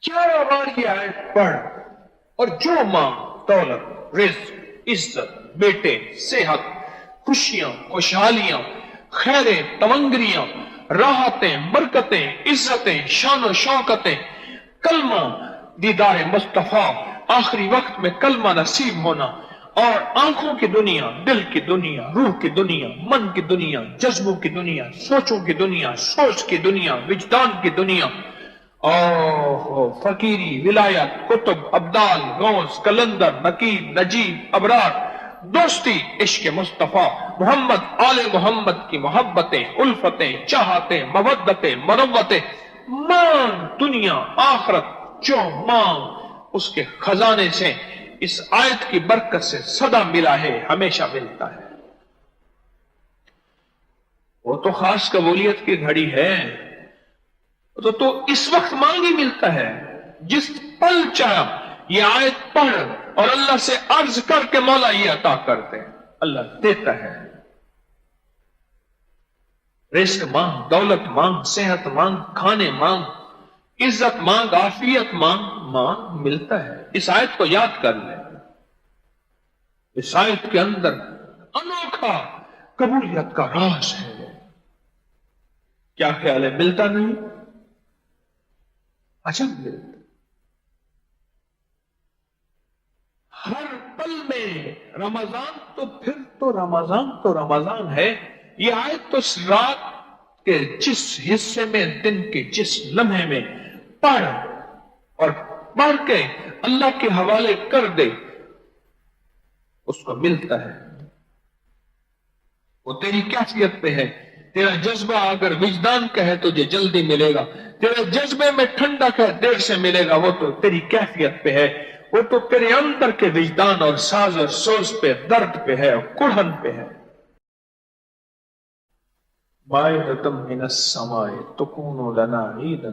11 بار یہ آیت پڑھ اور جو مانگ، دولت، رزق، عزت، بیٹے، صحت، خوشیاں، خوشحالیاں، خیریں، تمنگریاں، راحتیں، برکتیں، عزتیں، شان و شوکتیں، کلمہ، دیدار مصطفیٰ، آخری وقت میں کلمہ نصیب ہونا، اور آنکھوں کی دنیا، دل کی دنیا، روح کی دنیا، من کی دنیا، جذبوں کی دنیا، سوچوں کی دنیا، سوچ کی دنیا، وجدان کی دنیا، فقیری، ولایت، کتب، ابدال، غوث، کلندر، نقیب، نجیب، ابرار، دوستی، عشق مصطفیٰ، محمد، آل محمد کی محبتیں، الفتیں، چاہتیں، مودتیں، مروتیں، مانگ، دنیا آخرت جو مانگ اس کے خزانے سے اس آیت کی برکت سے سدا ملا ہے، ہمیشہ ملتا ہے۔ وہ تو خاص قبولیت کی گھڑی ہے، تو اس وقت مانگ ہی ملتا ہے، جس پل چاہ یہ آیت پڑھ اور اللہ سے عرض کر کے مولا یہ عطا کرتے ہیں، اللہ دیتا ہے۔ رزق مانگ، دولت مانگ، صحت مانگ، کھانے مانگ، عزت مانگ، عافیت مانگ، مانگ ملتا ہے۔ اس آیت کو یاد کر لیں، اس آیت کے اندر انوکھا قبولیت کا راز ہے۔ کیا خیال ہے، ملتا نہیں؟ اچھا ملتا، ہر پل میں رمضان، تو پھر تو رمضان تو رمضان ہے۔ یہ آیت تو اس رات کے جس حصے میں، دن کے جس لمحے میں پڑھ اور پڑھ کے اللہ کے حوالے کر دے اس کو ملتا ہے۔ وہ تیری کیفیت پہ ہے۔ تیرا جذبہ اگر وجدان کا ہے تجھے جلدی ملے گا، تیرے جذبے میں ٹھنڈک ہے دیر سے ملے گا، وہ تو تیری کیفیت پہ ہے، وہ تو تیرے اندر کے وجدان اور ساز اور سوز پہ، درد پہ ہے، کڑھن پہ ہے۔ مائدۃ من السماء تکون لنا عیدا،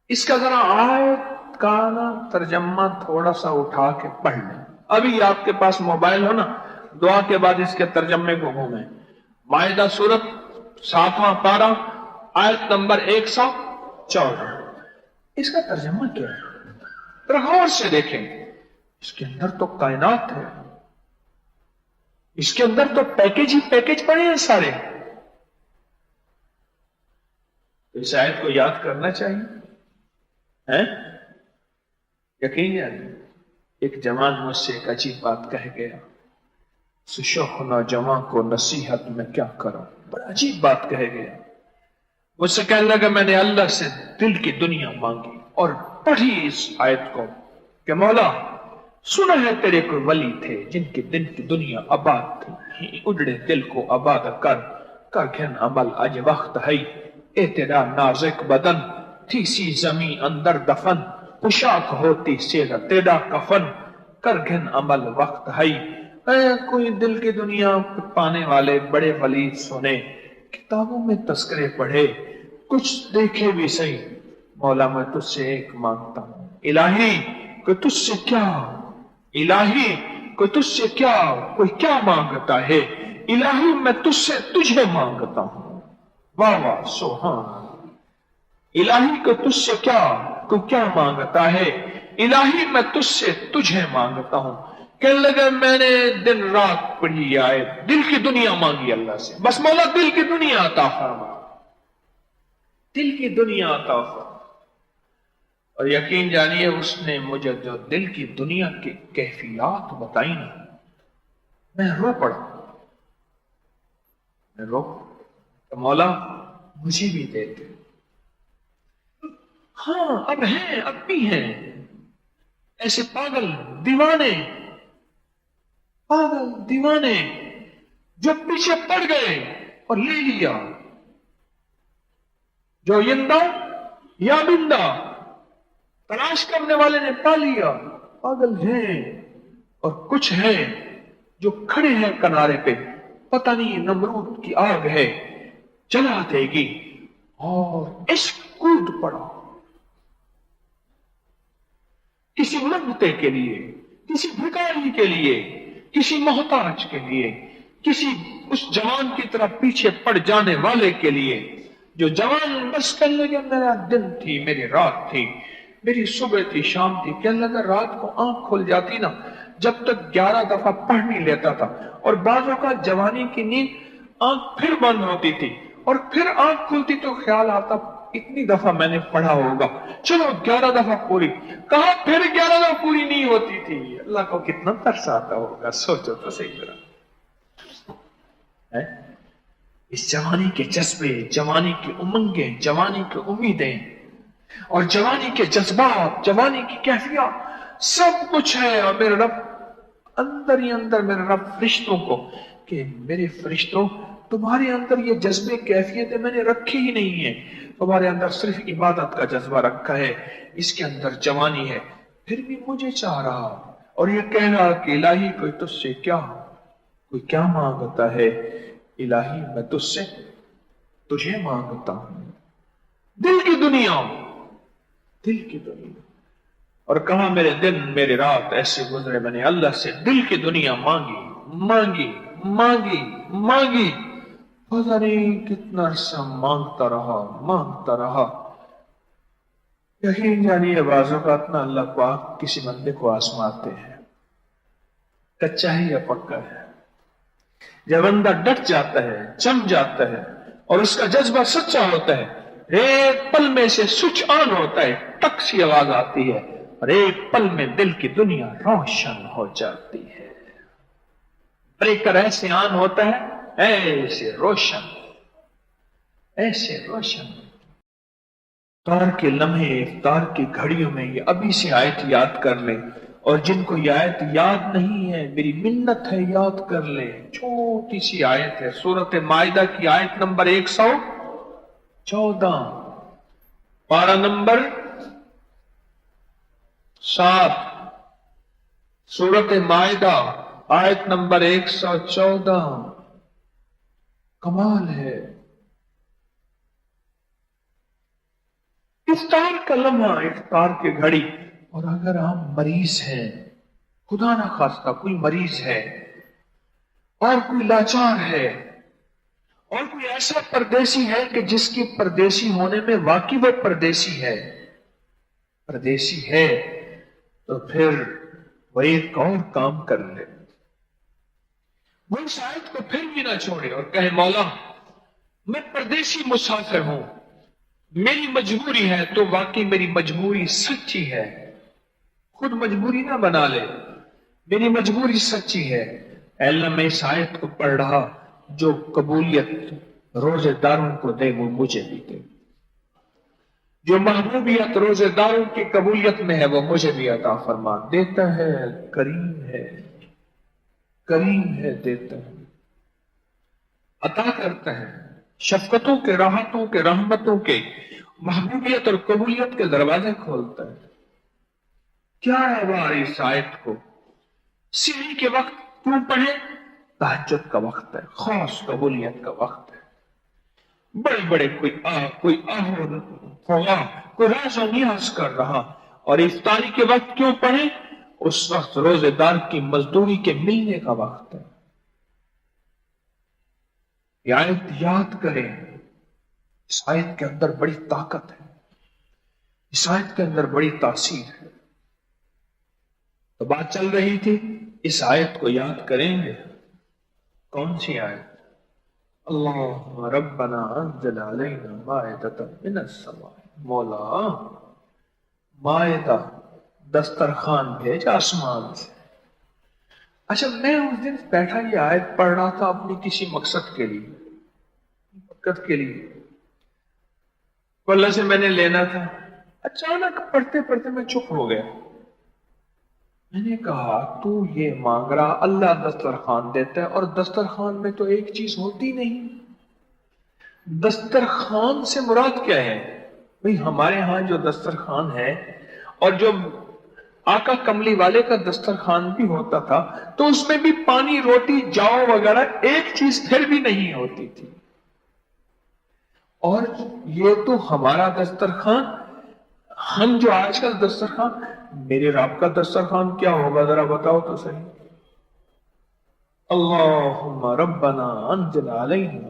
اس کا ذرا آیت کا ترجمہ تھوڑا سا اٹھا کے پڑھ لیں۔ ابھی آپ کے پاس موبائل ہو نا، دعا کے بعد اس کے ترجمے کو گھومیں۔ مائدہ سورت 7واں پارہ، آیت نمبر 114، اس کا ترجمہ کیا ہے؟ ذرا غور سے دیکھیں، اس کے اندر تو کائنات ہے، اس کے اندر تو پیکج ہی پیکج پڑے ہیں سارے۔ اس آیت کو یاد کرنا چاہیے، یقین ہے۔ ایک جوان مجھ سے ایک عجیب بات کہہ گیا، شوخ نوجوان کو نصیحت میں کیا کروں، بڑا عجیب بات کہہ گیا۔ مجھ سے کہنے لگا میں نے اللہ سے دل کی دنیا مانگی اور پڑھی اس آیت کو کہ مولا سنا ہے تیرے کوئی ولی تھے جن کے دل کی دنیا آباد تھی، اجڑے دل کو آباد کر گھن عمل اج وقت ہے، اے تیرا نازک بدن تھی سی زمین اندر دفن، پوشاک ہوتی سیرا تیرا کفن، کر گھن عمل وقت ہے۔ کوئی دل کی دنیا پانے والے بڑے ولی سنے، کتابوں میں تذکرے پڑھے، کچھ دیکھے بھی صحیح، مولا میں تجھ سے ایک مانگتا ہوں، الہی کوئی تجھ سے کیا، الہی کوئی تجھ سے کیا، کوئی کیا مانگتا ہے، الہی میں تجھ سے تجھے مانگتا ہوں، واہ واہ سبحان، الہی کو تجھ سے کیا، تو کیا مانگتا ہے، الہی میں تجھ سے تجھے مانگتا ہوں۔ کہنے لگا میں نے دن رات پڑھی آئے، دل کی دنیا مانگی اللہ سے، بس مولا دل کی دنیا عطا فرما، دل کی دنیا عطا فرما۔ اور یقین جانیے اس نے مجھے جو دل کی دنیا کی کیفیات بتائی نا، میں رو پڑا، میں رو تو مولا مجھے بھی دیتے۔ ہاں اب ہیں، اب بھی ہیں ایسے پاگل دیوانے جو پیچھے پڑ گئے اور لے لیا، جو یندہ یا بندہ تلاش کرنے والے نے پا لیا، پاگل ہیں۔ اور کچھ ہیں جو کھڑے ہیں کنارے پہ، پتہ نہیں نمرود کی آگ ہے جلا دے گی، اور عشق کود پڑا کسی منگتے کے لیے، کسی بھکاری کے لیے، کسی محتاج کے لیے، کسی اس جوان کی طرح پیچھے پڑ جانے والے کے لیے جو جوان بس کہنے لگے میرا دن تھی، میری رات تھی، میری صبح تھی، شام تھی، کہنے لگا رات کو آنکھ کھل جاتی نا، جب تک 11 دفعہ پڑھ نہیں لیتا تھا، اور بعضوں کا جوانی کی نیند آنکھ پھر بند ہوتی تھی اور پھر آنکھ کھلتی تو خیال آتا اتنی دفعہ میں نے پڑھا ہوگا، چلو 11 دفعہ پوری، کہاں پھر 11 دفعہ پوری نہیں ہوتی تھی۔ اللہ کو کتنا ترس آتا ہوگا، سوچو تو صحیح طرح۔ اس جوانی کے جذبے، جوانی کی امنگیں، جوانی کی امیدیں اور جوانی کے جذبات، جوانی کی کیفیات سب کچھ ہے، اور میرے رب اندر ہی اندر، میرے رب فرشتوں کو کہ میرے فرشتوں تمہارے اندر یہ جذبے کیفیتیں میں نے رکھی ہی نہیں ہیں، تمہارے اندر صرف عبادت کا جذبہ رکھا ہے، اس کے اندر جوانی ہے، پھر بھی مجھے چاہ رہا اور یہ کہہ رہا کہ الہی کوئی تجھ سے کوئی کیا مانگتا ہے، الہی میں تجھ سے تجھے مانگتا ہوں، دل کی دنیا، دل کی دنیا۔ اور کہا میرے دن میرے رات ایسے گزرے، میں نے اللہ سے دل کی دنیا مانگی مانگی مانگی مانگی، پتہ نہیں کتنا عرصہ مانگتا رہا۔ یقین جانیے بعض اوقات نہ اللہ پاک کسی بندے کو آزماتے ہیں، کچا ہے یا پکا ہے۔ جب بندہ ڈٹ جاتا ہے، جم جاتا ہے اور اس کا جذبہ سچا ہوتا ہے، ایک پل میں سے سوئچ آن ہوتا ہے، ٹک سی آواز آتی ہے اور ایک پل میں دل کی دنیا روشن ہو جاتی ہے۔ بریکر ایسے آن ہوتا ہے، ایسے روشن، ایسے روشن۔ افطار کے لمحے، افطار کی گھڑیوں میں یہ ابھی سے آیت یاد کر لیں، اور جن کو یہ آیت یاد نہیں ہے میری منت ہے یاد کر لیں۔ چھوٹی سی آیت ہے، سورۃ مائدہ کی آیت نمبر 114، پارہ نمبر 7، سورۃ مائدہ آیت نمبر 114۔ کمال ہے، افطار کا لمحہ، افطار کی گھڑی، اور اگر ہم مریض ہیں، خدا نہ خواستہ کوئی مریض ہے اور کوئی لاچار ہے اور کوئی ایسا پردیسی ہے کہ جس کی پردیسی ہونے میں واقعی وہ پردیسی ہے، تو پھر وہ ایک اور کام کر لے، وہ اس آیت کو پھر بھی نہ چھوڑے اور کہے مولا میں پردیسی مسافر ہوں، میری مجبوری ہے، تو واقعی میری مجبوری سچی ہے، خود مجبوری نہ بنا لے، میری مجبوری سچی ہے، اے اللہ میں اس آیت کو پڑھ رہا، جو قبولیت روزے داروں کو دے وہ مجھے بھی دے، جو محبوبیت روزے داروں کی قبولیت میں ہے وہ مجھے بھی عطا فرما۔ دیتا ہے، کریم ہے، کریم ہے، دیتا ہے، عطا کرتا ہے، شفقتوں کے، راحتوں کے، رحمتوں کے، محبوبیت اور قبولیت کے دروازے کھولتا ہے۔ کیا ہے بار اس آیت کو سحری کے وقت کیوں پڑھیں؟ تہجد کا وقت ہے، خاص قبولیت کا وقت ہے، بڑے بڑے کوئی راز و نیاز کر رہا، اور افطاری کے وقت کیوں پڑھیں؟ اس وقت روزے دار کی مزدوری کے ملنے کا وقت ہے۔ یہ آیت یاد کریں، اس آیت کے اندر بڑی طاقت ہے، اس آیت کے اندر بڑی تاثیر ہے۔ تو بات چل رہی تھی، اس آیت کو یاد کریں گے۔ کون سی آیت؟ اللہم ربنا انزل علینا مائدۃ من السماء، مولا مائدہ دسترخوان بھیج آسمان سے۔ اچھا میں اس دن بیٹھا یہ آیت پڑھ رہا تھا اپنی کسی مقصد کے لیے، تو اللہ سے میں نے لینا تھا، اچانک پڑھتے پڑھتے میں چپ ہو گیا، میں نے کہا تو یہ مانگ رہا، اللہ دسترخوان دیتا ہے، اور دسترخوان میں تو ایک چیز ہوتی نہیں، دسترخوان سے مراد کیا ہے؟ بھئی ہمارے ہاں جو دسترخوان ہے اور جو آقا کملی والے کا دسترخوان بھی ہوتا تھا تو اس میں بھی پانی، روٹی، جاؤ وغیرہ ایک چیز پھر بھی نہیں ہوتی تھی، اور یہ تو ہمارا دسترخوان، ہم جو آج کل دسترخوان، میرے رب کا دسترخوان کیا ہوگا ذرا بتاؤ تو صحیح۔ اللہم ربنا انزل علینا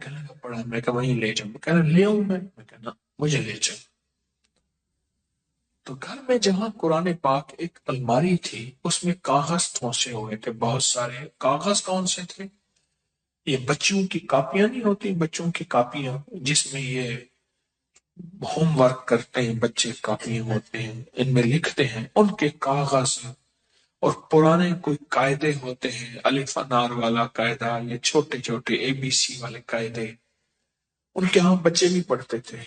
کہنے لگا پڑھا، میں کہا وہیں لے جاؤں، کہنے لگا لے آؤں میں کہا نا مجھے لے جاؤ۔ تو گھر میں جہاں قرآن پاک ایک الماری تھی اس میں کاغذ ٹھونسے ہوئے تھے بہت سارے۔ کاغذ کون سے تھے؟ یہ بچوں کی کاپیاں نہیں ہوتی، بچوں کی کاپیاں جس میں یہ ہوم ورک کرتے ہیں بچے، کاپیاں ہوتے ہیں ان میں لکھتے ہیں، ان کے کاغذ اور پرانے کوئی قاعدے ہوتے ہیں، الف انار والا قاعدہ، یہ چھوٹے چھوٹے اے بی سی والے قاعدے، ان کے ہاں بچے بھی پڑھتے تھے،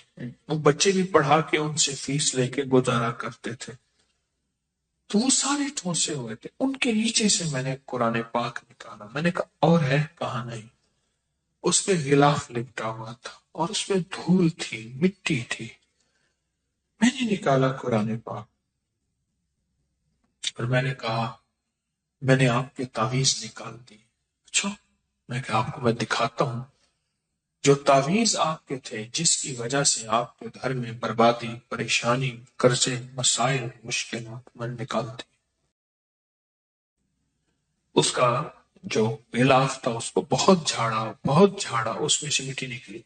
وہ بچے بھی پڑھا کے ان سے فیس لے کے گزارا کرتے تھے۔ تو وہ سارے ٹھونسے ہوئے تھے، ان کے نیچے سے میں نے قرآن پاک نکالا، میں نے کہا اور ہے؟ کہا نہیں۔ اس پہ غلاف لپٹا ہوا تھا اور اس میں دھول تھی، مٹی تھی۔ میں نے نکالا قرآن پاک اور میں نے کہا میں نے آپ کے تعویذ نکال دی۔ اچھا، میں کہ آپ کو میں دکھاتا ہوں جو تعویذ آپ کے تھے جس کی وجہ سے آپ کے گھر میں بربادی، پریشانی، قرضے، مسائل، مشکلات، میں نے نکال دی۔ اس کا جو غلاف تھا اس کو بہت جھاڑا، اس میں سے مٹی نکلی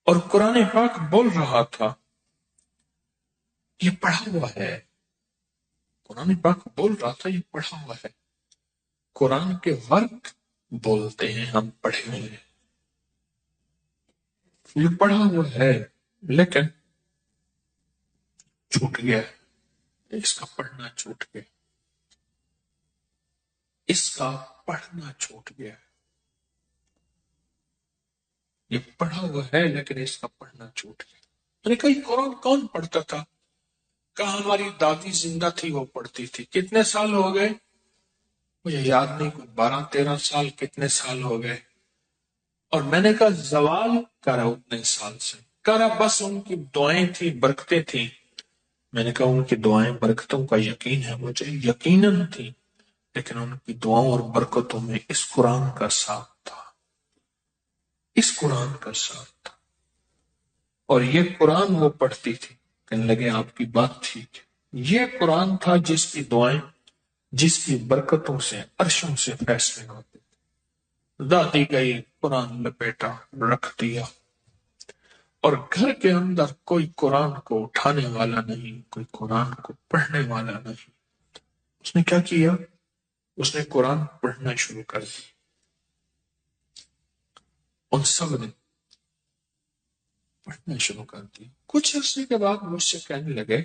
اور قرآن پاک بول رہا تھا، یہ پڑھا ہوا ہے۔ قرآن پاک بول رہا تھا یہ پڑھا ہوا ہے۔ قرآن کے ورق بولتے ہیں ہم پڑھے ہوئے ہیں، یہ پڑھا ہوا ہے لیکن چھوٹ گیا، اس کا پڑھنا چھوٹ گیا، اس کا پڑھنا چھوٹ گیا، یہ پڑھا ہوا ہے لیکن اس کا پڑھنا چھوٹ گیا۔ میں نے کہا یہ قرآن کون پڑھتا تھا؟ کہا ہماری دادی زندہ تھی وہ پڑھتی تھی۔ کتنے سال ہو گئے؟ مجھے یاد نہیں، کوئی 12-13 سال، کتنے سال ہو گئے؟ اور میں نے کہا زوال کرا اتنے سال سے، کرا بس ان کی دعائیں تھی، برکتیں تھیں۔ میں نے کہا ان کی دعائیں برکتوں کا یقین ہے مجھے، یقیناً تھی، لیکن ان کی دعاؤں اور برکتوں میں اس قرآن کا ساتھ تھا، اس قرآن کا ساتھ تھا۔ اور یہ قرآن وہ پڑھتی تھی، کہنے لگے آپ کی بات ٹھیک ہے، یہ قرآن تھا جس کی دعائیں، جس کی برکتوں سے عرشوں سے فیصلے ہوتے تھے۔ دادی گئی، قرآن لپیٹا، رکھ دیا، اور گھر کے اندر کوئی قرآن کو اٹھانے والا نہیں، کوئی قرآن کو پڑھنے والا نہیں۔ اس نے کیا کیا؟ اس نے قرآن پڑھنا شروع کر دی۔ ان سب نے پڑھنا شروع کر دی۔ کچھ عرصے کے بعد مجھ سے کہنے لگے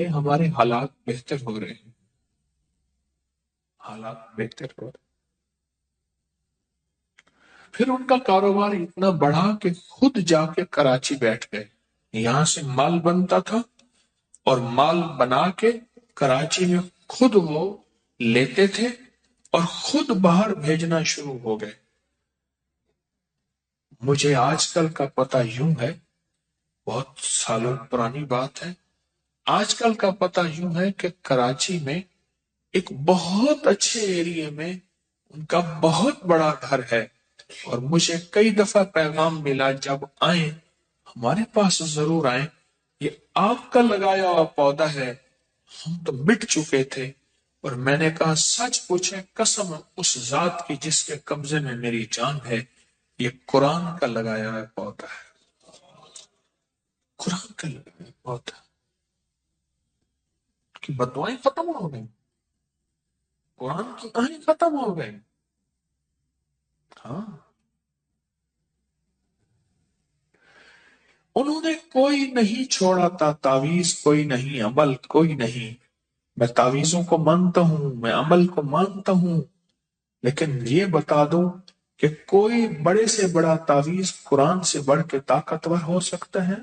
ہمارے حالات بہتر ہو رہے ہیں، حالات بہتر ہو رہے ہیں۔ پھر ان کا کاروبار اتنا بڑھا کہ خود جا کے کراچی بیٹھ گئے، یہاں سے مال بنتا تھا اور مال بنا کے کراچی میں خود وہ لیتے تھے اور خود باہر بھیجنا شروع ہو گئے۔ مجھے آج کل کا پتہ یوں ہے، بہت سالوں پرانی بات ہے، آج کل کا پتہ یوں ہے کہ کراچی میں ایک بہت اچھے ایریے میں ان کا بہت بڑا گھر ہے، اور مجھے کئی دفعہ پیغام ملا جب آئیں ہمارے پاس ضرور آئیں، یہ آپ کا لگایا ہوا پودا ہے، ہم تو مٹ چکے تھے۔ اور میں نے کہا سچ پوچھیں، قسم اس ذات کی جس کے قبضے میں میری جان ہے، یہ قرآن کا لگایا ہوا پودا ہے، قرآن کا لگایا ہوا پودا کی بددعائیں ختم ہو گئی، قرآن کی آئیں ختم ہو گئی۔ ہاں، انہوں نے کوئی نہیں چھوڑا تھا، تعویذ کوئی نہیں، عمل کوئی نہیں۔ میں تعویذوں کو مانتا ہوں، میں عمل کو مانتا ہوں، لیکن یہ بتا دوں کہ کوئی بڑے سے بڑا تعویذ قرآن سے بڑھ کے طاقتور ہو سکتا ہے؟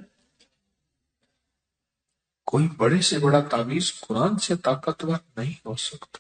کوئی بڑے سے بڑا تعویذ قرآن سے طاقتور نہیں ہو سکتا۔